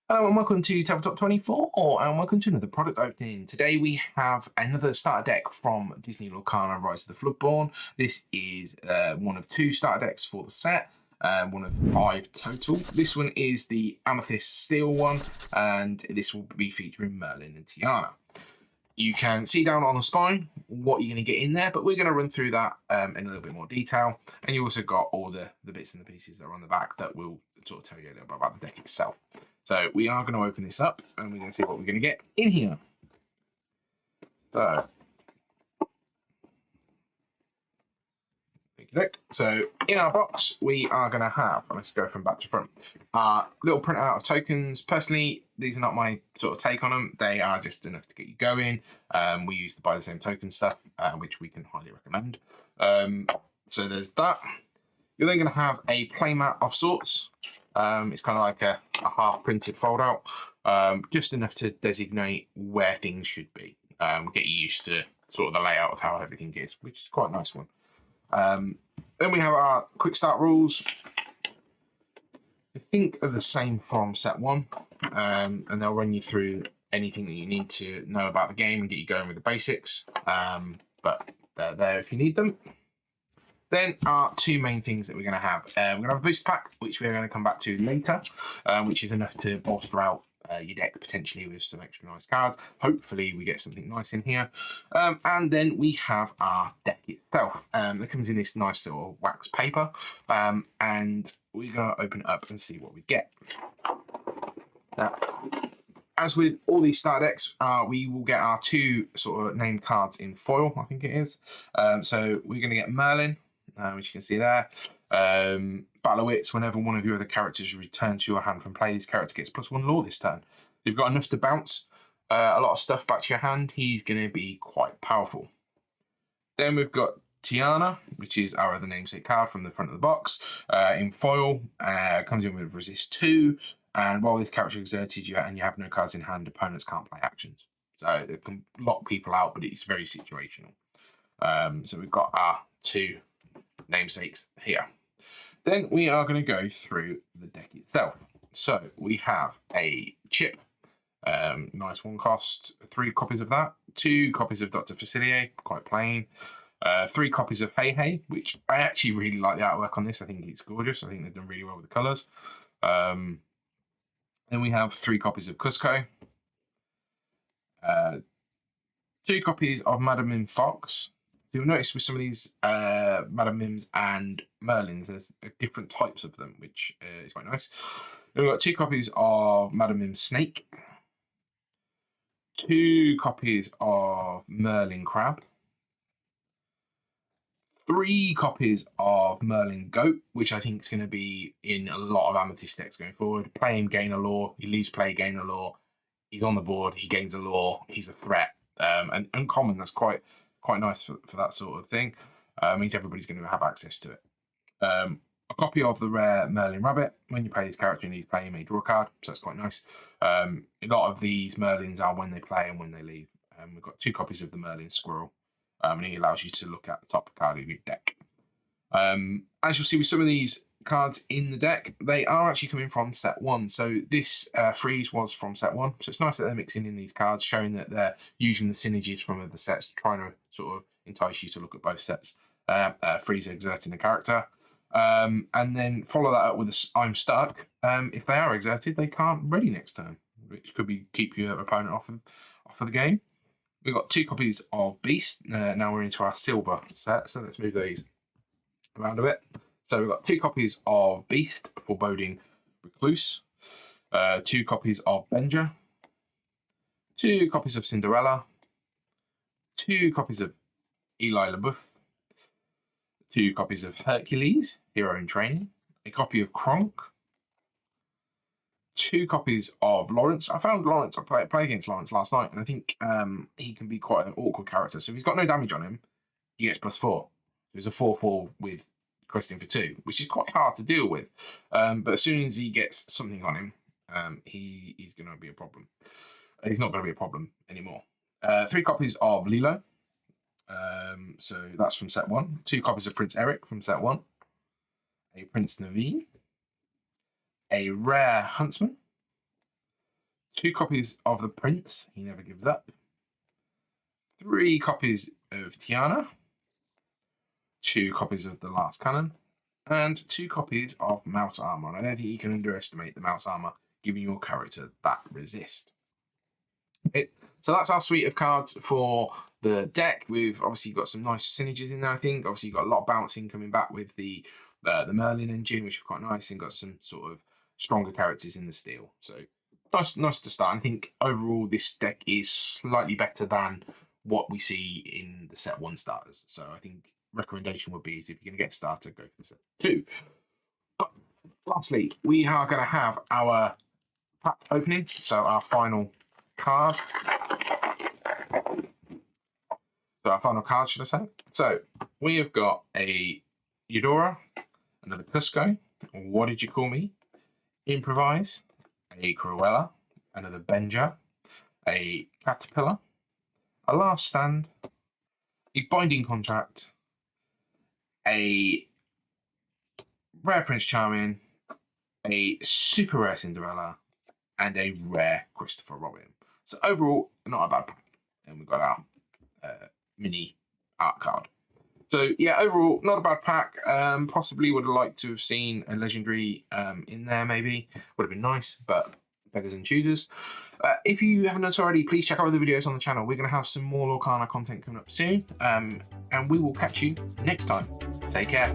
Hello and welcome to Tabletop 24 and welcome to another product opening. Today we have another starter deck from Disney Lorcana Rise of the Floodborn. This is one of 2 starter decks for the set, one of 5 total. This one is the Amethyst Steel one, and this will be featuring Merlin and Tiana. You can see down on the spine what you're going to get in there, but we're going to run through that in a little bit more detail. And you also got all the bits and the pieces that are on the back that will sort of tell you a little bit about the deck itself. So we are going to open this up and we're going to see what we're going to get in here. So in our box, we are going to have, let's go from back to front, little printout of tokens. Personally, these are not my sort of take on them. They are just enough to get you going. We use the buy the same token stuff, which we can highly recommend. So there's that. You're then going to have a playmat of sorts. It's kind of like a half printed fold out, just enough to designate where things should be. Get you used to sort of the layout of how everything is, which is quite a nice one. Then we have our quick start rules. I think are the same from set 1, and they'll run you through anything that you need to know about the game and get you going with the basics. But they're there if you need them. Then our 2 main things that we're going to have. We're going to have a booster pack, which we're going to come back to later, which is enough to bolster out your deck potentially with some extra nice cards. Hopefully we get something nice in here. And then we have our deck itself. That comes in this nice little wax paper. And we're going to open it up and see what we get. Now, as with all these starter decks, we will get our 2 sort of named cards in foil, I think it is. So we're going to get Merlin, which you can see there. Battle of Wits, whenever one of your other characters returns to your hand from play, this character gets +1 lore this turn. You've got enough to bounce a lot of stuff back to your hand. He's going to be quite powerful. Then we've got Tiana, which is our other namesake card from the front of the box. In foil, comes in with resist 2. And while this character exerted you and you have no cards in hand, opponents can't play actions. So they can lock people out, but it's very situational. So we've got our 2 namesakes here. Then we are going to go through the deck itself. So we have a chip, nice 1 cost, 3 copies of that, 2 copies of Dr. Facilier, quite plain, 3 copies of Hey Hey, which I actually really like the artwork on this. I think it's gorgeous. I think they've done really well with the colours. Then we have 3 copies of Cusco, 2 copies of Madame Mim Fox. You'll notice with some of these Madame Mims and Merlins, there's different types of them, which is quite nice. We've got 2 copies of Madame Mim Snake, 2 copies of Merlin Crab, 3 copies of Merlin Goat, which I think is going to be in a lot of Amethyst decks going forward. Play him, gain a lore. He leaves play, gain a lore. He's on the board. He gains a lore. He's a threat. And uncommon. That's quite nice for that sort of thing. Means everybody's going to have access to it. A copy of the rare Merlin Rabbit. When you play this character, you need to play him, you draw a card, so that's quite nice. A lot of these Merlins are when they play and when they leave. We've got 2 copies of the Merlin Squirrel, and he allows you to look at the top card of your deck. As you'll see with some of these cards in the deck, they are actually coming from set 1. So this freeze was from set 1. So it's nice that they're mixing in these cards, showing that they're using the synergies from other sets, trying to sort of entice you to look at both sets. Freeze exerting a character. And then follow that up with a I'm stuck. If they are exerted, they can't ready next turn, which could be keep your opponent off of the game. We've got 2 copies of Beast. Now we're into our silver set, so let's move these around a bit. So we've got 2 copies of Beast, Foreboding Recluse, 2 copies of Benja, 2 copies of Cinderella, 2 copies of Eli LaBeouf, 2 copies of Hercules, Hero in Training, a copy of Kronk, 2 copies of Lawrence. I found Lawrence, I play against Lawrence last night, and I think he can be quite an awkward character. So if he's got no damage on him, he gets +4. There's a 4/4 with questing for 2, which is quite hard to deal with. But as soon as he gets something on him, he's going to be a problem. He's not going to be a problem anymore. 3 copies of Lilo. So that's from set 1. 2 copies of Prince Eric from set 1. A Prince Naveen. A rare Huntsman. 2 copies of the Prince, he never gives up. 3 copies of Tiana. 2 copies of the Last Cannon. And 2 copies of Mouse Armor. And I don't think you can underestimate the Mouse Armor giving your character that resist. So that's our suite of cards for the deck. We've obviously got some nice synergies in there, I think. Obviously, you've got a lot of balancing coming back with the Merlin engine, which is quite nice, and got some sort of stronger characters in the steel. So nice to start. I think overall this deck is slightly better than what we see in the set 1 starters. So I think recommendation would be, if you're going to get started, go for the set 2. But lastly, we are going to have our pack opening. So our final card. So our final card, should I say? So we have got a Eudora, another Cusco, What Did You Call Me? Improvise, a Cruella, another Benja, a Caterpillar, a Last Stand, a Binding Contract, a Rare Prince Charming, a Super Rare Cinderella, and a Rare Christopher Robin. So overall, not a bad pack. And we've got our mini art card. So yeah, overall, not a bad pack. Possibly would have liked to have seen a legendary in there, maybe. Would have been nice, but beggars and choosers. If you haven't done so already, please check out the videos on the channel. We're going to have some more Lorcana content coming up soon. And we will catch you next time. Take care.